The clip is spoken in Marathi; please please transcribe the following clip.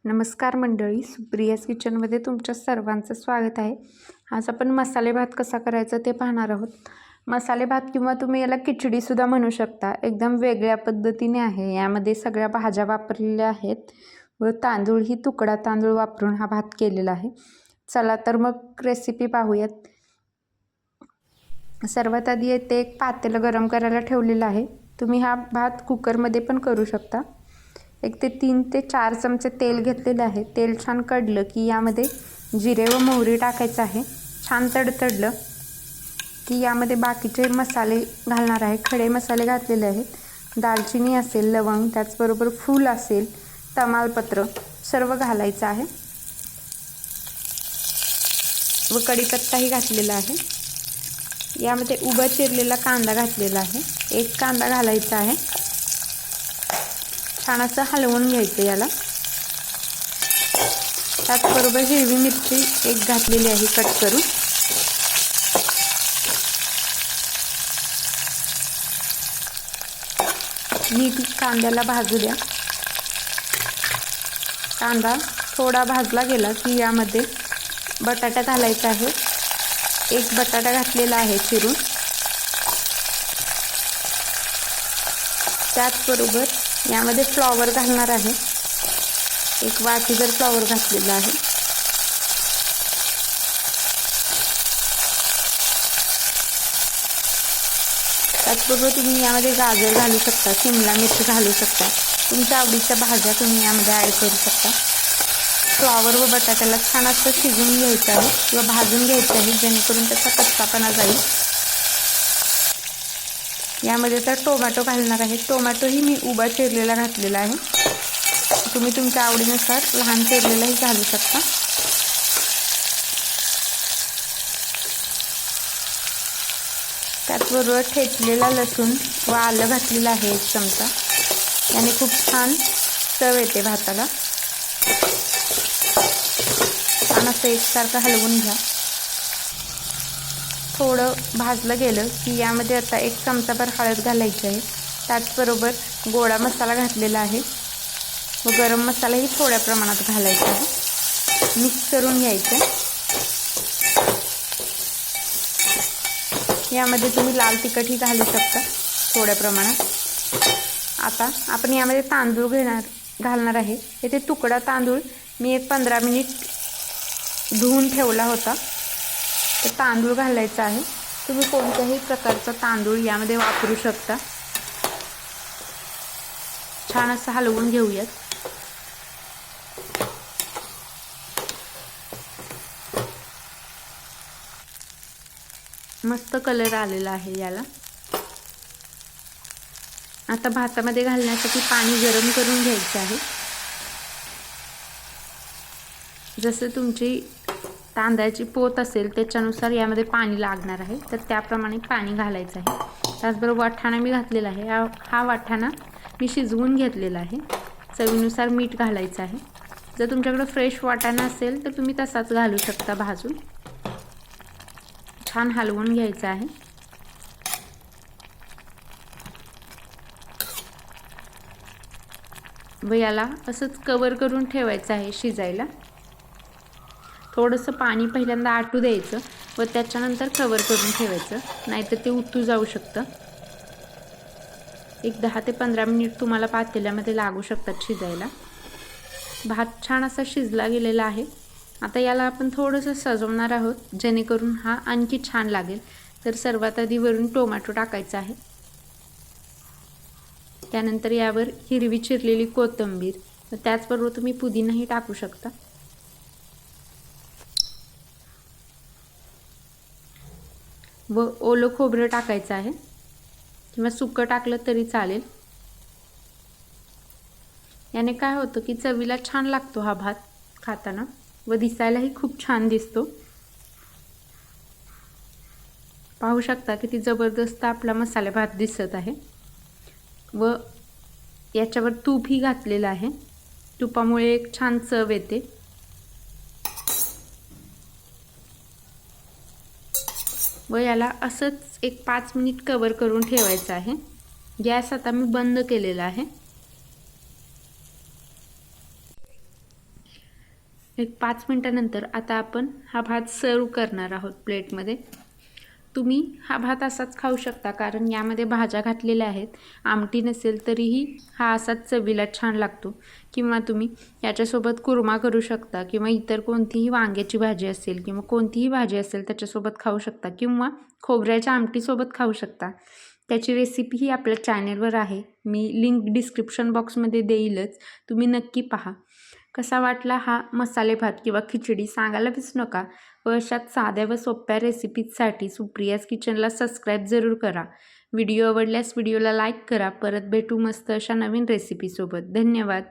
नमस्कार मंडळी, सुप्रियाज किचनमध्ये तुमच्या सर्वांचं स्वागत आहे. आज आपण मसाले भात कसा करायचा ते पाहणार आहोत. मसाले भात किंवा तुम्ही याला खिचडीसुद्धा म्हणू शकता. एकदम वेगळ्या पद्धतीने आहे. यामध्ये सगळ्या भाज्या वापरलेल्या आहेत व तांदूळ ही तुकडा तांदूळ वापरून हा भात केलेला आहे. चला तर मग रेसिपी पाहूयात. सर्वात आधी येथे एक पातेलं गरम करायला ठेवलेलं आहे. तुम्ही हा भात कुकरमध्ये पण करू शकता. 1 ते 3 ते 4 चमचे तेल घेतलेले आहे. तेल छान कडलं की यामध्ये जिरे व मोहरी टाकायचं आहे. छान तडतडलं की यामध्ये बाकीचे मसाले घालणार आहे. खडे मसाले घातलेले आहेत. दालचिनी असेल, लवंग, त्याचबरोबर फूल असेल, तमालपत्र सर्व घालायचं आहे व कढीपत्ताही घातलेला आहे. यामध्ये उभा चिरलेला कांदा घातलेला आहे. 1 कांदा घालायचा आहे. छान असं हलवून घ्यायचं याला. त्याचबरोबर हिरवी मिरची 1 घातलेली आहे कट करून. नीट कांद्याला भाजू द्या. कांदा थोडा भाजला गेला की यामध्ये बटाटा घालायचा आहे. 1 बटाटा घातलेला आहे चिरून. त्याचबरोबर यामध्ये फ्लॉवर घालणार आहे. 1 वाटीभर फ्लॉवर घातलेला आहे. त्याचबरोबर तुम्ही यामध्ये गाजर घालू शकता, शिमला मिरची घालू शकता. तुमच्या आवडीच्या भाज्या तुम्ही यामध्ये ॲड करू शकता. फ्लॉवर व बटाट्याला छान असं शिजवून घ्यायचं आहे किंवा भाजून घ्यायचं आहे, जेणेकरून त्याचा कच्चापणा जाईल. यामध्ये तर टोमॅटो घालणार आहे. टोमॅटोही मी उभा चिरलेला घातलेला आहे. तुम्ही तुमच्या आवडीनुसार लहान चिरलेलाही घालू शकता. त्याचबरोबर ठेचलेला लसूण व आलं घातलेलं आहे 1 चमचा. याने खूप छान चव येते भाताला. छान असं एकसारखं हलवून घ्या. थोडं भाजलं गेलं की यामध्ये आता 1 चमचाभर हळद घालायची आहे. त्याचबरोबर गोडा मसाला घातलेला आहे व गरम मसालाही थोड्या प्रमाणात घालायचा आहे. मिक्स करून घ्यायचं. यामध्ये तुम्ही लाल तिखटही घालू शकता थोड्या प्रमाणात. आता आपण यामध्ये तांदूळ घालणार आहे. येथे तुकडा तांदूळ मी 15 मिनिट धुवून ठेवला होता. तर तांदूळ घालायचा आहे. तुम्ही कोणत्याही प्रकारचा तांदूळ यामध्ये वापरू शकता. छान असं हलवून घेऊयात. मस्त कलर आलेला आहे याला. आता भातामध्ये घालण्यासाठी पाणी गरम करून घ्यायचे आहे. जसं तुमची तांदळाची पोत असेल त्याच्यानुसार यामध्ये पाणी लागणार आहे, तर त्याप्रमाणे पाणी घालायचं आहे. त्याचबरोबर वाटाणा मी घातलेला आहे. हा वाटाणा मी शिजवून घेतलेला आहे. चवीनुसार मीठ घालायचं आहे. जर तुमच्याकडे फ्रेश वाटाणा असेल तर तुम्ही तसाच घालू शकता भाजून. छान हलवून घ्यायचं आहे. व याला असंच कवर करून ठेवायचं आहे शिजायला. थोडंसं पाणी पहिल्यांदा आटू द्यायचं व त्याच्यानंतर कवर करून ठेवायचं, नाहीतर ते उतू जाऊ शकतं. 10 ते 15 मिनिट तुम्हाला पातेल्यामध्ये लागू शकतात शिजायला. भात छान असा शिजला गेलेला आहे. आता याला आपण थोडंसं सजवणार आहोत, जेणेकरून हा आणखी छान लागेल. तर सर्वात आधी वरून टोमॅटो टाकायचा आहे. त्यानंतर यावर हिरवी चिरलेली कोथिंबीर व त्याचबरोबर तुम्ही पुदिनाही टाकू शकता. व ओलं खोबरं टाकायचं आहे किंवा सुकं टाकलं तरी चालेल. याने काय होतं की चवीला छान लागतो हा भात खाताना व दिसायलाही खूप छान दिसतो. पाहू शकता किती जबरदस्त आपला मसाले भात दिसत आहे. व याच्यावर तूपही घातलेलं आहे. तुपामुळे एक छान चव येते. व याला असंच 5 मिनिट कवर करून ठेवायचं आहे. गॅस आता मी बंद केलेला आहे. एक 5 मिनटानंतर आता आपण हा भात सर्व करणार आहोत प्लेटमध्ये. तुम्ही हा भात असाच खाऊ शकता, कारण यामध्ये भाज्या घातलेल्या आहेत. आमटी नसेल तरीही हा असाच चवीला छान लागतो. किंवा तुम्ही याच्यासोबत कुर्मा करू शकता, किंवा इतर कोणतीही वांग्याची भाजी असेल किंवा कोणतीही भाजी असेल त्याच्यासोबत खाऊ शकता, किंवा खोबऱ्याच्या आमटीसोबत खाऊ शकता. त्याची रेसिपी ही आपल्या चॅनेलवर आहे. मी लिंक डिस्क्रिप्शन बॉक्समध्ये देईलच, तुम्ही नक्की पहा. कसा वाटला हा मसाले भात किंवा खिचडी सांगायला विसरू नका. व अशाच साध्या व सोप्या रेसिपीजसाठी सुप्रियाज किचनला सबस्क्राईब जरूर करा. व्हिडिओ आवडल्यास व्हिडिओला लाईक करा. परत भेटू मस्त अशा नवीन रेसिपीसोबत. धन्यवाद.